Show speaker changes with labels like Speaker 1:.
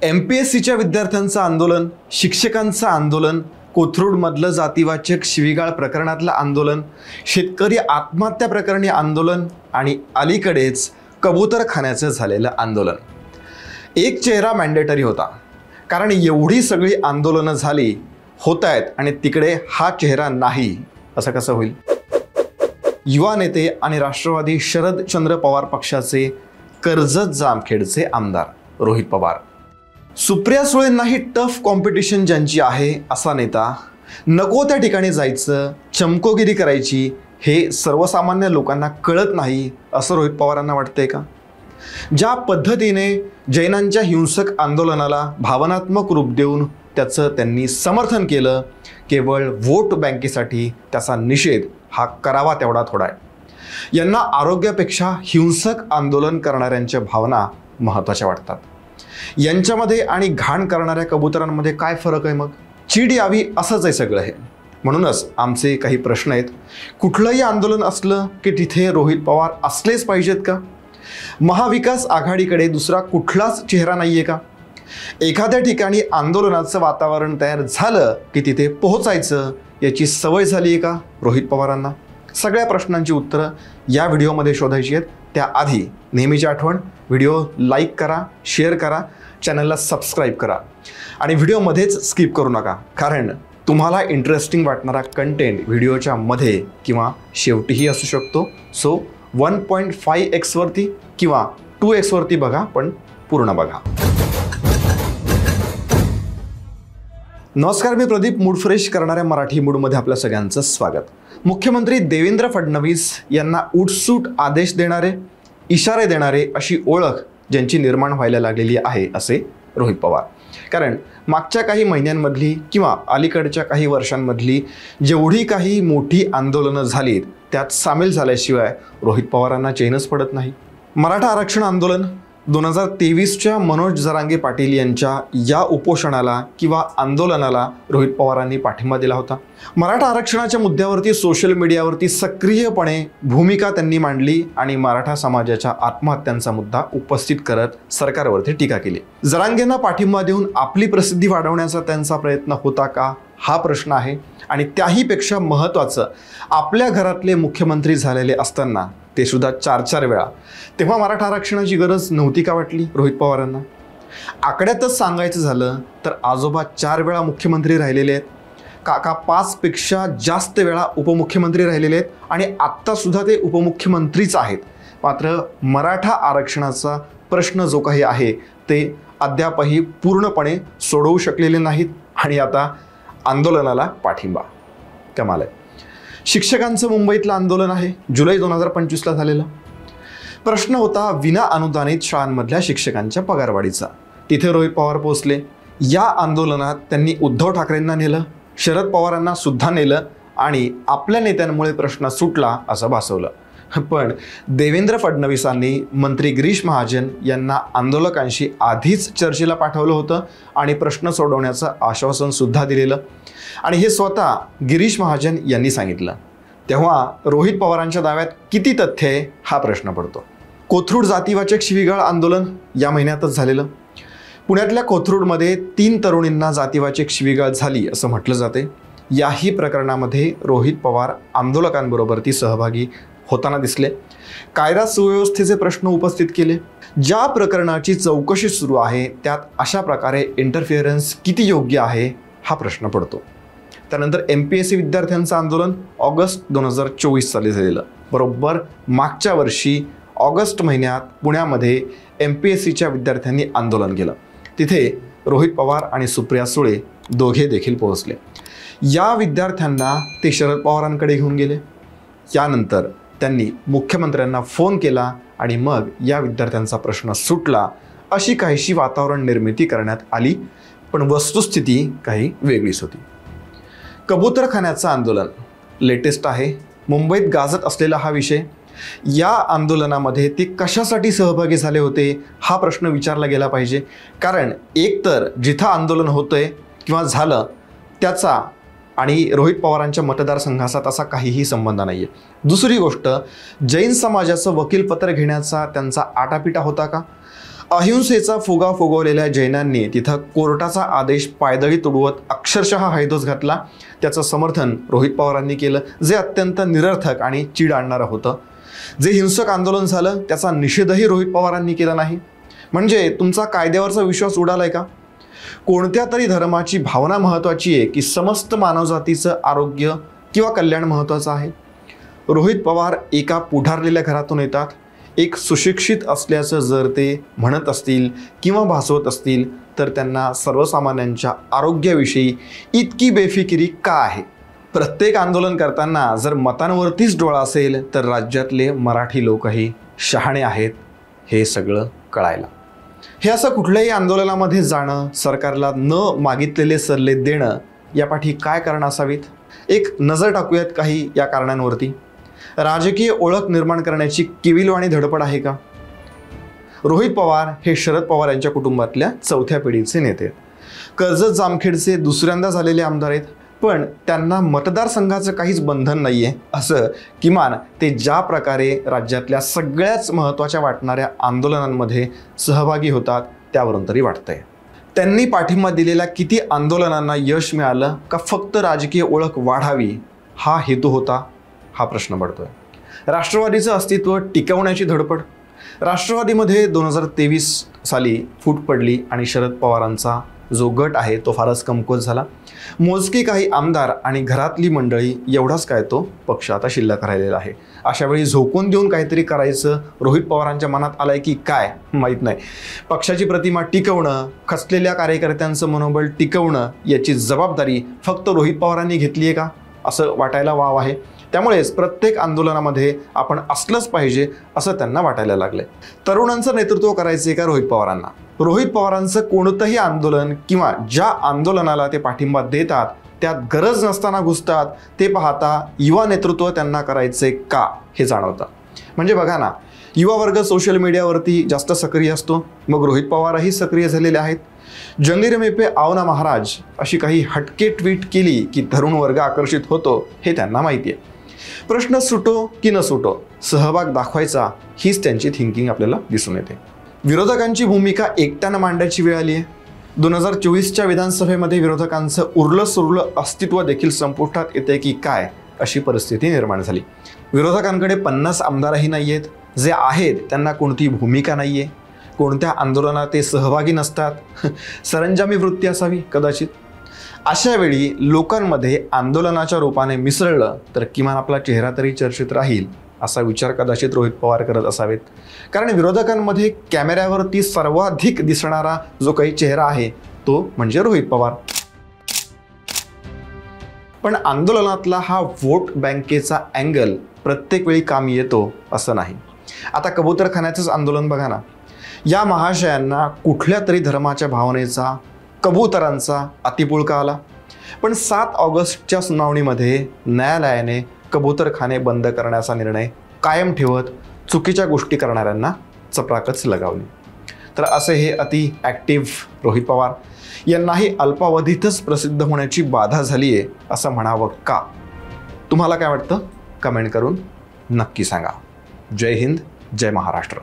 Speaker 1: MPSCच्या विद्यार्थ्यांचं आंदोलन, शिक्षकांचं आंदोलन, कोथरूडमधलं जातीवाचक शिवीगाळ प्रकरणातलं आंदोलन, शेतकरी आत्महत्या प्रकरणी आंदोलन आणि अलीकडेच कबूतरखान्याचं झालेलं आंदोलन. एक चेहरा मॅन्डेटरी होता, कारण एवढी सगळी आंदोलनं झाली होत आहेत आणि तिकडे हा चेहरा नाही, असं कसं होईल? युवा नेते आणि राष्ट्रवादी शरदचंद्र पवार पक्षाचे कर्जत जामखेडचे आमदार रोहित पवार. सुप्रिया सुळेंनाही टफ कॉम्पिटिशन ज्यांची आहे असा नेता, नको त्या ठिकाणी जायचं, चमकोगिरी करायची हे सर्वसामान्य लोकांना कळत नाही असं रोहित पवारांना वाटतंय का? ज्या पद्धतीने जैनांच्या हिंसक आंदोलनाला भावनात्मक रूप देऊन त्याचं त्यांनी समर्थन केलं, केवळ वोट बँकेसाठी त्याचा निषेध हा करावा तेवढा थोडा आहे. यांना आरोग्यापेक्षा हिंसक आंदोलन करणाऱ्यांच्या भावना महत्त्वाच्या वाटतात. यांच्यामध्ये आणि घाण करणाऱ्या कबुतरांमध्ये काय फरक आहे? मग चीड यावी असंच आहे सगळं हे. म्हणूनच आमचे काही प्रश्न आहेत. कुठलंही आंदोलन असलं की तिथे रोहित पवार असलेच पाहिजेत का? महाविकास आघाडीकडे दुसरा कुठलाच चेहरा नाहीये का? एखाद्या ठिकाणी आंदोलनाचं वातावरण तयार झालं की तिथे पोहोचायचं याची सवय झाली आहे का रोहित पवारांना? सगळ्या प्रश्नांची उत्तरं या व्हिडिओमध्ये शोधायची आहेत. त्याआधी नेहमीची आठवण, व्हिडिओ लाईक करा, शेअर करा, चॅनलला सबस्क्राईब करा आणि व्हिडिओमध्येच स्किप करू नका, कारण तुम्हाला इंटरेस्टिंग वाटणारा कंटेंट व्हिडिओच्या मध्ये किंवा शेवटीही असू शकतो. सो 1.5x वरती किंवा 2x वरती बघा, पण पूर्ण बघा. नमस्कार, मी प्रदीप. मूड फ्रेश करणाऱ्या मराठी मूडमध्ये आपल्या सगळ्यांचं स्वागत. मुख्यमंत्री देवेंद्र फडणवीस यांना उठसूट आदेश देणारे, इशारे देणारे अशी ओळख ज्यांची निर्माण व्हायला लागलेली आहे असे रोहित पवार. कारण मागच्या काही महिन्यांमधली किंवा अलीकडच्या काही वर्षांमधली जेवढी काही मोठी आंदोलनं झालीत त्यात सामील झाल्याशिवाय रोहित पवारांना चैनच पडत नाही. मराठा आरक्षण आंदोलन, 2023च्या मनोज जरांगे पाटील यांच्या या उपोषणाला किंवा आंदोलनाला रोहित पवारांनी पाठिंबा दिला होता. मराठा आरक्षणाच्या मुद्द्यावरती सोशल मीडियावरती सक्रियपणे भूमिका त्यांनी मांडली आणि मराठा समाजाच्या आत्महत्यांचा मुद्दा उपस्थित करत सरकारवरती टीका केली. जरांगेंना पाठिंबा देऊन आपली प्रसिद्धी वाढवण्याचा त्यांचा प्रयत्न होता का, हा प्रश्न आहे. आणि त्याहीपेक्षा महत्त्वाचं, आपल्या घरातले मुख्यमंत्री झालेले असताना ते सुद्धा 4-4 वेळा, तेव्हा मराठा आरक्षणाची गरज नव्हती का वाटली रोहित पवारांना? आकड्यातच सांगायचं झालं तर आजोबा 4 वेळा मुख्यमंत्री राहिलेले आहेत, काका 5 पेक्षा जास्त वेळा उपमुख्यमंत्री राहिलेले आहेत आणि आत्तासुद्धा ते उपमुख्यमंत्रीच आहेत. मात्र मराठा आरक्षणाचा प्रश्न जो काही आहे ते अद्यापही पूर्णपणे सोडवू शकलेले नाहीत आणि आता आंदोलनाला पाठिंबा. कमाल आहे. शिक्षकांचं मुंबईतलं आंदोलन आहे, जुलै 2025ला झालेलं. प्रश्न होता विना अनुदानित शाळांमधल्या शिक्षकांच्या पगारवाढीचा. तिथे रोहित पवार पोहोचले. या आंदोलनात त्यांनी उद्धव ठाकरेंना नेलं, शरद पवारांना सुद्धा नेलं आणि आपल्या नेत्यांमुळे प्रश्न सुटला असं भासवलं. पण देवेंद्र फडणवीसांनी मंत्री गिरीश महाजन यांना आंदोलकांशी आधीच चर्चेला पाठवलं होतं आणि प्रश्न सोडवण्याचं आश्वासन सुद्धा दिलेलं. आणि हे स्वतः गिरीश महाजन यांनी सांगितलं. तेव्हा रोहित पवारांच्या दाव्यात किती तथ्य आहे हा प्रश्न पडतो. कोथरूड जातीवाचक शिवीगाळ आंदोलन या महिन्यातच झालेलं. पुण्यातल्या कोथरूडमध्ये 3 तरुणींना जातीवाचक शिवीगाळ झाली असं म्हटलं जाते. याही प्रकरणामध्ये रोहित पवार आंदोलकांबरोबर ती सहभागी होताना दिसले. कायदा सुव्यवस्थेचे प्रश्न उपस्थित केले. ज्या प्रकरणाची चौकशी सुरू आहे त्यात अशा प्रकारे इंटरफिअरन्स किती योग्य आहे हा प्रश्न पडतो. त्यानंतर MPSC विद्यार्थ्यांचं आंदोलन ऑगस्ट 2024 साली झालेलं. बरोबर मागच्या वर्षी ऑगस्ट महिन्यात पुण्यामध्ये MPSCच्या विद्यार्थ्यांनी आंदोलन केलं. तिथे रोहित पवार आणि सुप्रिया सुळे दोघे देखील पोहोचले. या विद्यार्थ्यांना ते शरद पवारांकडे घेऊन गेले. यानंतर त्यांनी मुख्यमंत्र्यांना फोन केला आणि मग या विद्यार्थ्यांचा प्रश्न सुटला अशी काहीशी वातावरण निर्मिती करण्यात आली. पण वस्तुस्थिती काही वेगळीच होती. कबूतरखान्याचं आंदोलन लेटेस्ट आहे. मुंबईत गाजत असलेला हा विषय. या आंदोलनामध्ये ते कशासाठी सहभागी झाले होते हा प्रश्न विचारला गेला पाहिजे. कारण एकतर जिथं आंदोलन होतंय किंवा झालं त्याचा आणि रोहित पवारांच्या मतदारसंघाचा तसा काहीही संबंध नाही आहे. दुसरी गोष्ट, जैन समाजाचं वकीलपत्र घेण्याचा त्यांचा आटापिटा होता का? अहिंसेचा फुगा फुगवलेल्या जैनांनी तिथं कोर्टाचा आदेश पायदळी तुडवत अक्षरशः हैदोस घातला. त्याचं समर्थन रोहित पवारांनी केलं, जे अत्यंत निरर्थक आणि चीड आणणारं होतं. जे हिंसक आंदोलन झालं त्याचा निषेधही रोहित पवारांनी केला नाही. म्हणजे तुमचा कायद्यावरचा विश्वास उडालाय का? कोणत्या तरी धर्माची भावना महत्त्वाची आहे की समस्त मानवजातीचं आरोग्य किंवा कल्याण महत्त्वाचं आहे? रोहित पवार एका पुढारलेल्या घरातून येतात. एक सुशिक्षित असल्याचं जर ते म्हणत असतील किंवा भासवत असतील तर त्यांना सर्वसामान्यांच्या आरोग्याविषयी इतकी बेफिकिरी का आहे? प्रत्येक आंदोलन करताना जर मतांवरतीच डोळा असेल तर राज्यातले मराठी लोकही शहाणे आहेत हे सगळं कळायला. हे असं कुठल्याही आंदोलनामध्ये जाणं, सरकारला न मागितलेले सल्ले देणं यापाठी काय कारणं असावीत? एक नजर टाकूयात काही या कारणांवरती. राजकीय ओळख निर्माण करण्याची किविलवाणी धडपड आहे का? रोहित पवार हे शरद पवार यांच्या कुटुंबातल्या चौथ्या पिढीचे नेते. कर्जत जामखेडचे दुसऱ्यांदा झालेले आमदार आहेत, पण त्यांना मतदारसंघाचं काहीच बंधन नाही आहे असं किमान ते ज्या प्रकारे राज्यातल्या सगळ्याच महत्त्वाच्या वाटणाऱ्या आंदोलनांमध्ये सहभागी होतात त्यावरून तरी वाटतंय. त्यांनी पाठिंबा दिलेल्या किती आंदोलनांना यश मिळालं का फक्त राजकीय ओळख वाढावी हा हेतू होता? हा प्रश्न पडतोय. राष्ट्रवादीचं अस्तित्व टिकवण्याची धडपड. राष्ट्रवादीमध्ये 2023 साली फूट पडली आणि शरद पवारांचा जो गट आहे तो फारच कमकुवत झाला. मोजके काही आमदार आणि घरातली मंडळी एवढाच काय तो पक्ष आता शिल्लक राहिलेला आहे. अशा वेळी झोकून देऊन काहीतरी करायचं रोहित पवारांच्या मनात आलंय की काय माहीत नाही. पक्षाची प्रतिमा टिकवणं, खचलेल्या कार्यकर्त्यांचं मनोबल टिकवणं याची जबाबदारी फक्त रोहित पवारांनी घेतली आहे का असं वाटायला वाव आहे. त्यामुळेच प्रत्येक आंदोलनामध्ये आपण असलंच पाहिजे असं त्यांना वाटायला लागलंय. तरुणांचं नेतृत्व करायचं आहे का रोहित पवारांना? रोहित पवारांचं कोणतंही आंदोलन किंवा ज्या आंदोलनाला ते पाठिंबा देतात त्यात गरज नसताना घुसतात ते पाहता युवा नेतृत्व त्यांना करायचे का हे जाणवतं. म्हणजे बघा ना, युवा वर्ग सोशल मीडियावरती जास्त सक्रिय असतो. मग रोहित पवारही सक्रिय झालेले आहेत. जंगीर में पे आओ ना महाराज अशी काही हटके ट्विट केली की तरुण वर्ग आकर्षित होतो हे त्यांना माहिती आहे. प्रश्न सुटो की न सुटो सहभाग दाखवायचा हीच त्यांची थिंकिंग आपल्याला दिसून येते. विरोधकांची भूमिका एकट्यानं मांडायची वेळ आली आहे. 2024च्या विधानसभेमध्ये विरोधकांचं उरलं सुरलं अस्तित्व देखील संपुष्टात येते की काय अशी परिस्थिती निर्माण झाली. विरोधकांकडे 50 आमदारही नाही आहेत. जे आहेत त्यांना कोणती भूमिका नाही आहे. कोणत्या आंदोलनात ते सहभागी नसतात. सरंजामी वृत्ती असावी कदाचित. अशा वेळी लोकांमध्ये आंदोलनाच्या रूपाने मिसळलं तर किमान आपला चेहरा तरी चर्चेत राहील असा विचार कदाचित रोहित पवार करत असावेत. कारण विरोधकांमध्ये कॅमेऱ्यावरती सर्वाधिक दिसणारा जो काही चेहरा आहे तो म्हणजे रोहित पवार. पण आंदोलनातला हा व्होट बँकेचा अँगल प्रत्येक वेळी कामी येतो असं नाही. आता कबूतरखान्याचंच आंदोलन बघा ना. या महाशयांना कुठल्या तरी धर्माच्या भावनेचा, कबूतरांचा अतिपुळका आला. पण 7 ऑगस्टच्या सुनावणीमध्ये न्यायालयाने कबूतरखाने बंद करण्याचा निर्णय कायम ठेवत चुकीच्या गोष्टी करणाऱ्यांना चपराकच लगावली. तर असे हे अति ॲक्टिव्ह रोहित पवार यांनाही अल्पावधीतच प्रसिद्ध होण्याची बाधा झाली आहे असं म्हणावं का? तुम्हाला काय वाटतं? कमेंट करून नक्की सांगा. जय हिंद, जय महाराष्ट्र.